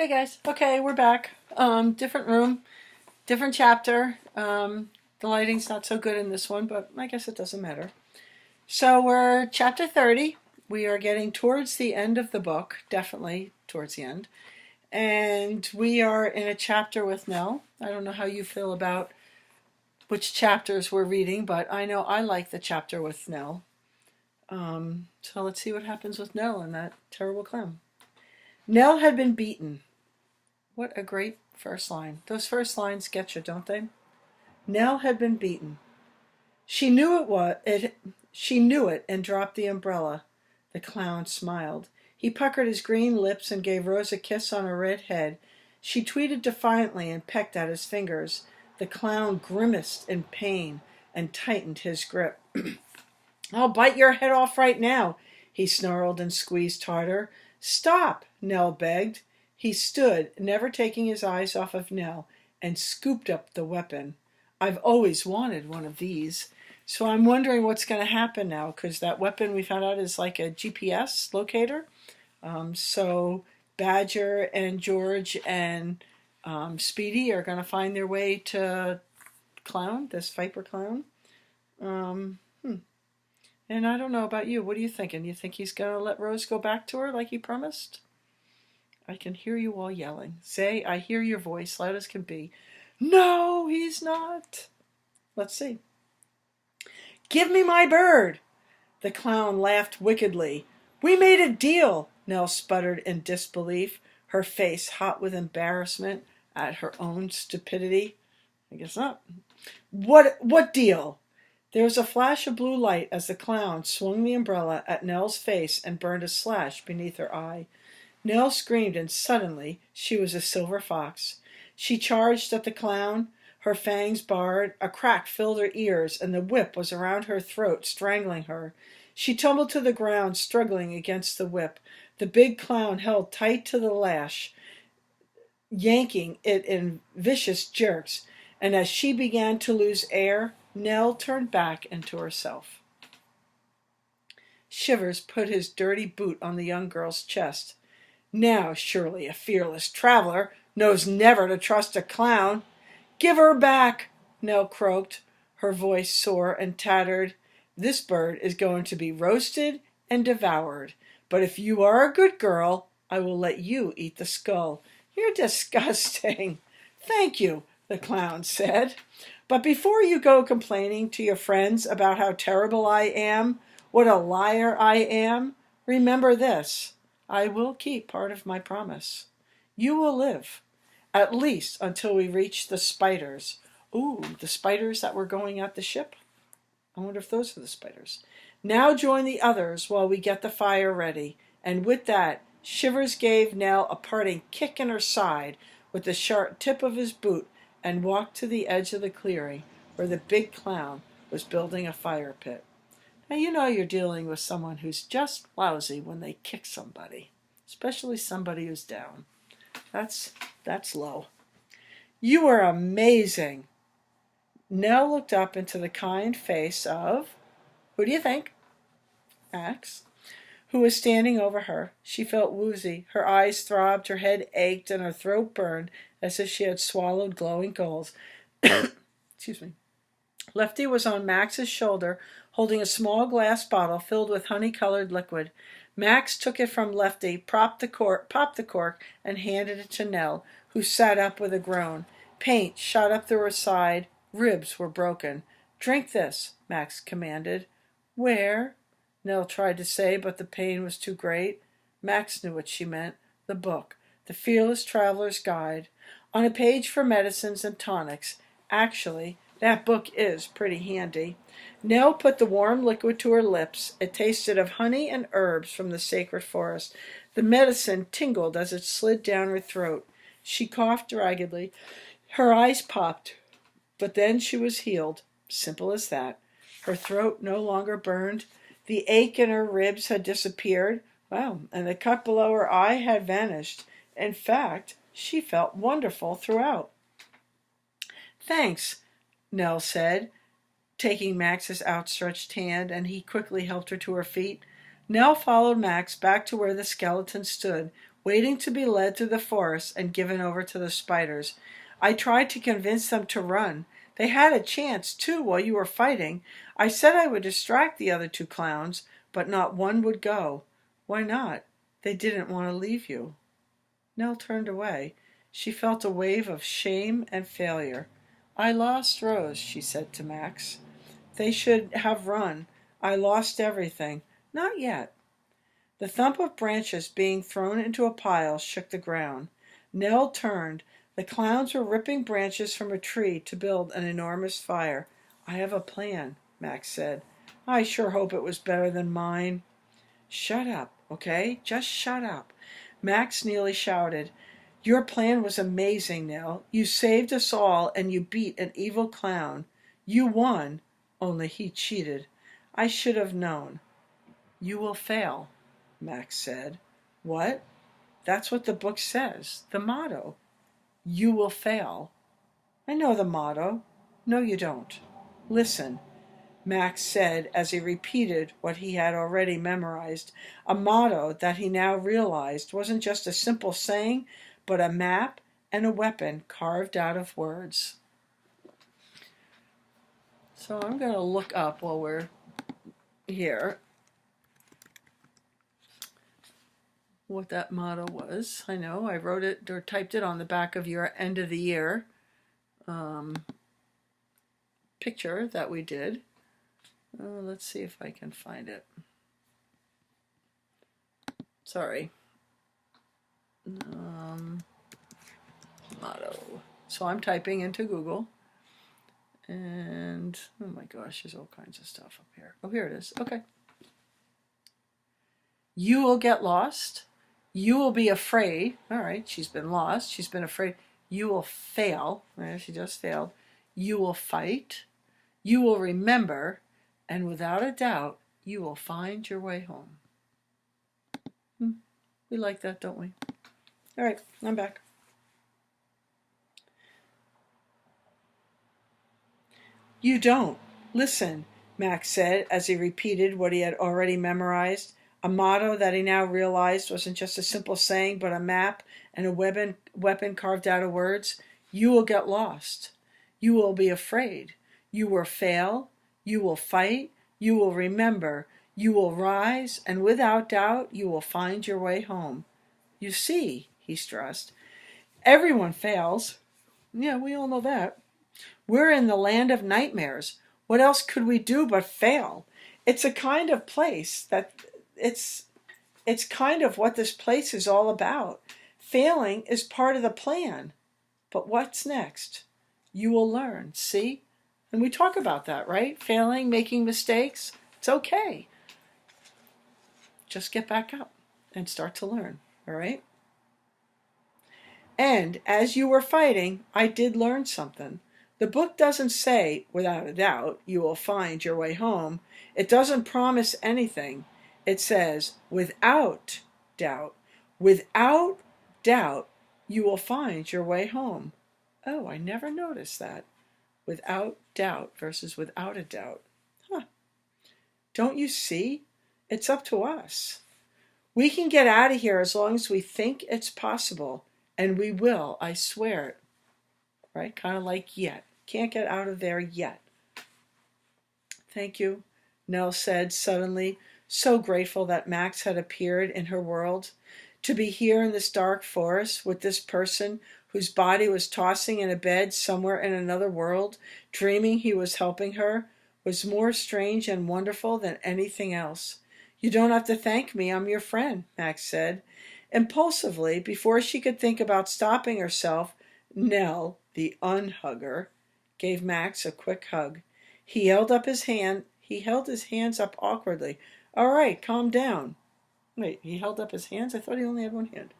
Hey guys. Okay, we're back. Different room, different chapter. The lighting's not so good in this one, but I guess it doesn't matter. So we're chapter 30. We are getting towards the end of the book, definitely towards the end. And we are in a chapter with Nell. I don't know how you feel about which chapters we're reading, but I know I like the chapter with Nell. So let's see what happens with Nell and that terrible clown. Nell had been beaten. What a great first line. Those first lines get you, don't they? Nell had been beaten. She knew it and dropped the umbrella. The clown smiled. He puckered his green lips and gave Rose a kiss on her red head. She tweeted defiantly and pecked at his fingers. The clown grimaced in pain and tightened his grip. I'll bite your head off right now, he snarled and squeezed harder. Stop, Nell begged. He stood, never taking his eyes off of Nell, and scooped up the weapon. I've always wanted one of these. So I'm wondering what's going to happen now, because that weapon we found out is like a GPS locator. So Badger and George and Speedy are going to find their way to Clown, this Viper Clown. And I don't know about you. What are you thinking? You think he's going to let Rose go back to her like he promised? I can hear you all yelling. Say, I hear your voice, loud as can be. No, he's not. Let's see. Give me my bird. The clown laughed wickedly. We made a deal, Nell sputtered in disbelief, her face hot with embarrassment at her own stupidity. I guess not. What deal? There was a flash of blue light as the clown swung the umbrella at Nell's face and burned a slash beneath her eye. Nell screamed, and suddenly she was a silver fox. She charged at the clown, her fangs bared, a crack filled her ears, and the whip was around her throat, strangling her. She tumbled to the ground, struggling against the whip. The big clown held tight to the lash, yanking it in vicious jerks, and as she began to lose air, Nell turned back into herself. Shivers put his dirty boot on the young girl's chest. Now, surely a fearless traveler knows never to trust a clown. Give her back, Nell croaked, her voice sore and tattered. This bird is going to be roasted and devoured, but if you are a good girl, I will let you eat the skull. You're disgusting. Thank you, the clown said. But before you go complaining to your friends about how terrible I am, what a liar I am, remember this. I will keep part of my promise. You will live, at least until we reach the spiders. Ooh, the spiders that were going at the ship? I wonder if those are the spiders. Now join the others while we get the fire ready. And with that, Shivers gave Nell a parting kick in her side with the sharp tip of his boot and walked to the edge of the clearing where the big clown was building a fire pit. Now you know you're dealing with someone who's just lousy when they kick somebody, especially somebody who's down. That's low. You are amazing. Nell looked up into the kind face of, who do you think? Max, who was standing over her. She felt woozy. Her eyes throbbed, her head ached, and her throat burned as if she had swallowed glowing coals. Excuse me. Lefty was on Max's shoulder, holding a small glass bottle filled with honey-colored liquid. Max took it from Lefty, popped the cork, and handed it to Nell, who sat up with a groan. Paint shot up through her side. Ribs were broken. Drink this, Max commanded. Where? Nell tried to say, but the pain was too great. Max knew what she meant. The book. The Fearless Traveler's Guide. On a page for medicines and tonics. Actually, that book is pretty handy. Nell put the warm liquid to her lips. It tasted of honey and herbs from the sacred forest. The medicine tingled as it slid down her throat. She coughed raggedly. Her eyes popped. But then she was healed. Simple as that. Her throat no longer burned. The ache in her ribs had disappeared. Wow, and the cut below her eye had vanished. In fact, she felt wonderful throughout. Thanks, Nell said, taking Max's outstretched hand, and he quickly helped her to her feet. Nell followed Max back to where the skeleton stood, waiting to be led through the forest and given over to the spiders. I tried to convince them to run. They had a chance, too, while you were fighting. I said I would distract the other two clowns, but not one would go. Why not? They didn't want to leave you. Nell turned away. She felt a wave of shame and failure. I lost Rose, she said to Max. They should have run. I lost everything. Not yet. The thump of branches being thrown into a pile shook the ground. Nell turned. The clowns were ripping branches from a tree to build an enormous fire. I have a plan, Max said. I sure hope it was better than mine. Shut up, okay? Just shut up. Max nearly shouted. Your plan was amazing, Nell. You saved us all and you beat an evil clown. You won, only he cheated. I should have known. You will fail, Max said. What? That's what the book says, the motto. You will fail. I know the motto. No, you don't. Listen, Max said as he repeated what he had already memorized, a motto that he now realized wasn't just a simple saying, but a map and a weapon carved out of words. So I'm going to look up while we're here what that motto was. I know I wrote it or typed it on the back of your end of the year picture that we did. Let's see if I can find it. Sorry. Motto. So I'm typing into Google. And, oh my gosh, there's all kinds of stuff up here. Oh, here it is. Okay. You will get lost. You will be afraid. All right, she's been lost. She's been afraid. You will fail. Right, she just failed. You will fight. You will remember. And without a doubt, you will find your way home. We like that, don't we? All right, I'm back. You don't. Listen, Max said as he repeated what he had already memorized, a motto that he now realized wasn't just a simple saying, but a map and a weapon carved out of words. You will get lost. You will be afraid. You will fail. You will fight. You will remember. You will rise, and without doubt, you will find your way home. You see, he stressed, everyone fails. Yeah, we all know that. We're in the land of nightmares. What else could we do but fail? It's a kind of place that it's kind of what this place is all about. Failing is part of the plan. But what's next? You will learn, see? And we talk about that, right? Failing, making mistakes, it's okay. Just get back up and start to learn, all right? And as you were fighting, I did learn something. The book doesn't say, without a doubt, you will find your way home. It doesn't promise anything. It says, without doubt, you will find your way home. Oh, I never noticed that. Without doubt versus without a doubt. Don't you see? It's up to us. We can get out of here as long as we think it's possible. And we will, I swear it. Right? Kind of like yet. Can't get out of there yet. Thank you, Nell said suddenly, so grateful that Max had appeared in her world. To be here in this dark forest with this person whose body was tossing in a bed somewhere in another world, dreaming he was helping her, was more strange and wonderful than anything else. You don't have to thank me, I'm your friend, Max said. Impulsively, before she could think about stopping herself, Nell, the unhugger, gave Max a quick hug. He held his hands up awkwardly. All right, calm down. Wait, he held up his hands? I thought he only had one hand.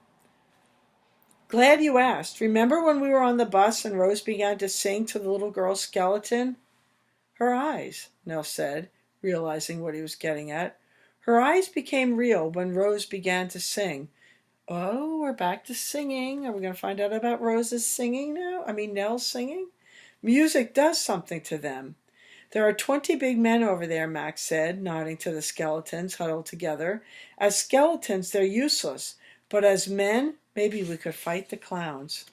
Glad you asked. Remember when we were on the bus and Rose began to sing to the little girl's skeleton? Her eyes, Nell said, realizing what he was getting at. Her eyes became real when Rose began to sing. Oh, we're back to singing. Are we going to find out about Rose's singing now? Nell's singing? Music does something to them. There are 20 big men over there, Max said, nodding to the skeletons huddled together. As skeletons, they're useless, But as men, maybe we could fight the clowns.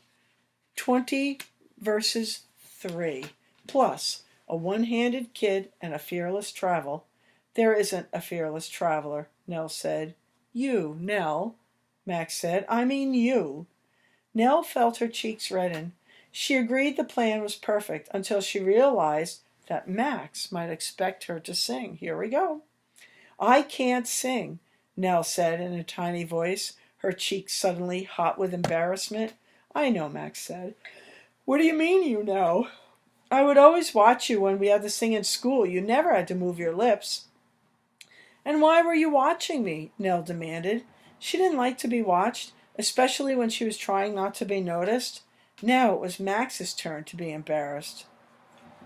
20 versus 3, plus a one-handed kid and a fearless travel. There isn't a fearless traveler, Nell said. You, Nell, Max said. I mean you. Nell felt her cheeks redden. She agreed the plan was perfect until she realized that Max might expect her to sing. Here we go. I can't sing, Nell said in a tiny voice, her cheeks suddenly hot with embarrassment. I know, Max said. What do you mean you know? I would always watch you when we had to sing in school. You never had to move your lips. And why were you watching me? Nell demanded. She didn't like to be watched, especially when she was trying not to be noticed. Now it was Max's turn to be embarrassed.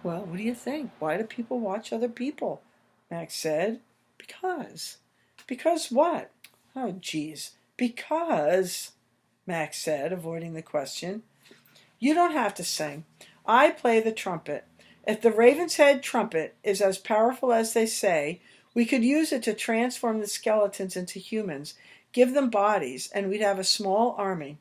Well, what do you think? Why do people watch other people? Max said. Because. Because what? Oh, geez. Because, Max said, avoiding the question. You don't have to sing. I play the trumpet. If the Raven's Head trumpet is as powerful as they say, we could use it to transform the skeletons into humans, give them bodies, and we'd have a small army.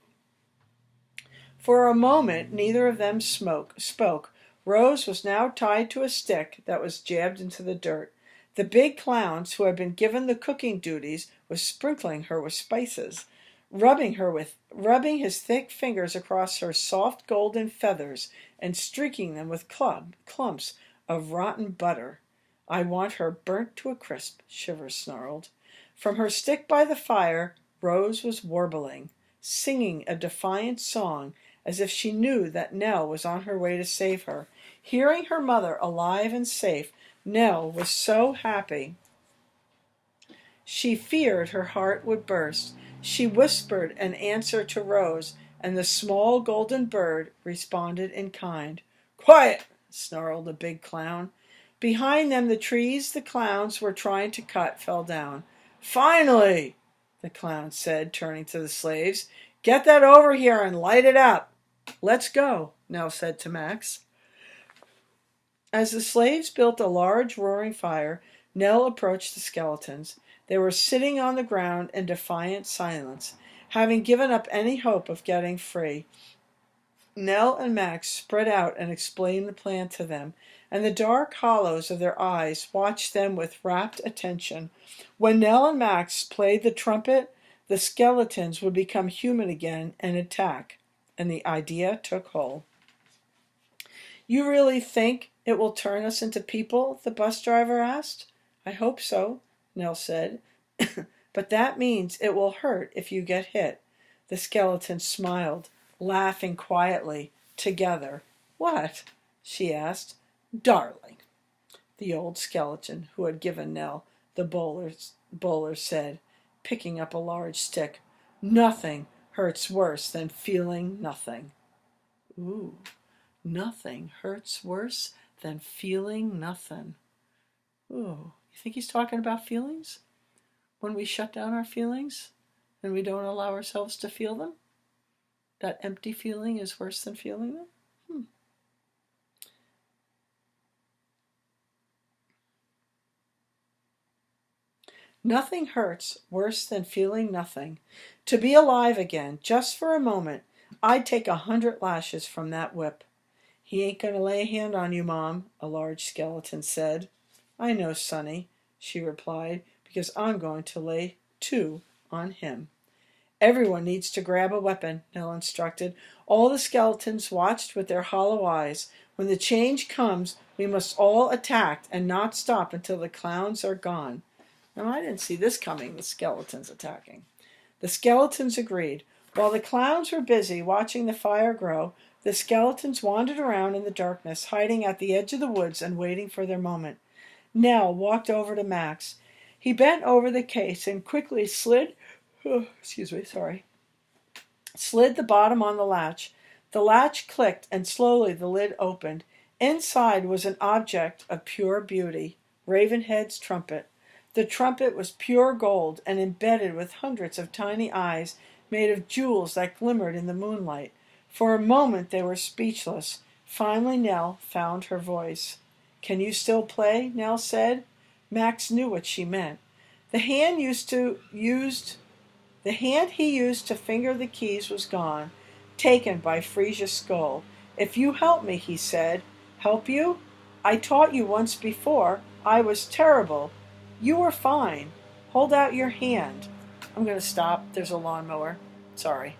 For a moment, neither of them spoke. Rose was now tied to a stick that was jabbed into the dirt. The big clowns, who had been given the cooking duties, was sprinkling her with spices, rubbing his thick fingers across her soft golden feathers and streaking them with clumps of rotten butter. I want her burnt to a crisp, Shivers snarled. From her stick by the fire, Rose was warbling, singing a defiant song as if she knew that Nell was on her way to save her. Hearing her mother alive and safe, Nell was so happy she feared her heart would burst. She whispered an answer to Rose, and the small golden bird responded in kind. Quiet, snarled the big clown. Behind them, the trees the clowns were trying to cut fell down. Finally, the clown said, turning to the slaves. Get that over here and light it up. Let's go, Nell said to Max. As the slaves built a large roaring fire, Nell approached the skeletons. They were sitting on the ground in defiant silence, having given up any hope of getting free. Nell and Max spread out and explained the plan to them, and the dark hollows of their eyes watched them with rapt attention. When Nell and Max played the trumpet, the skeletons would become human again and attack, and the idea took hold. You really think it will turn us into people? The bus driver asked. I hope so, Nell said. But that means it will hurt if you get hit. The skeletons smiled, laughing quietly, together. What? She asked. Darling, the old skeleton who had given Nell the bowler said, picking up a large stick. Nothing hurts worse than feeling nothing. Ooh, nothing hurts worse than feeling nothing. Ooh, you think he's talking about feelings? When we shut down our feelings and we don't allow ourselves to feel them? That empty feeling is worse than feeling them? Nothing hurts worse than feeling nothing. To be alive again, just for a moment, I'd take 100 lashes from that whip. He ain't going to lay a hand on you, Mom, a large skeleton said. I know, Sonny, she replied, because I'm going to lay 2 on him. Everyone needs to grab a weapon, Nell instructed. All the skeletons watched with their hollow eyes. When the change comes, we must all attack and not stop until the clowns are gone. Now, I didn't see this coming, the skeletons attacking. The skeletons agreed. While the clowns were busy watching the fire grow, the skeletons wandered around in the darkness, hiding at the edge of the woods and waiting for their moment. Nell walked over to Max. He bent over the case and quickly slid the bottom on the latch. The latch clicked and slowly the lid opened. Inside was an object of pure beauty, Ravenhead's trumpet. The trumpet was pure gold and embedded with hundreds of tiny eyes made of jewels that glimmered in the moonlight. For a moment they were speechless. Finally Nell found her voice. Can you still play? Nell said. Max knew what she meant. The hand used The hand he used to finger the keys was gone, taken by Frisia's skull. "If you help me," he said. "Help you? I taught you once before. I was terrible. You were fine. Hold out your hand." I'm going to stop. There's a lawnmower. Sorry.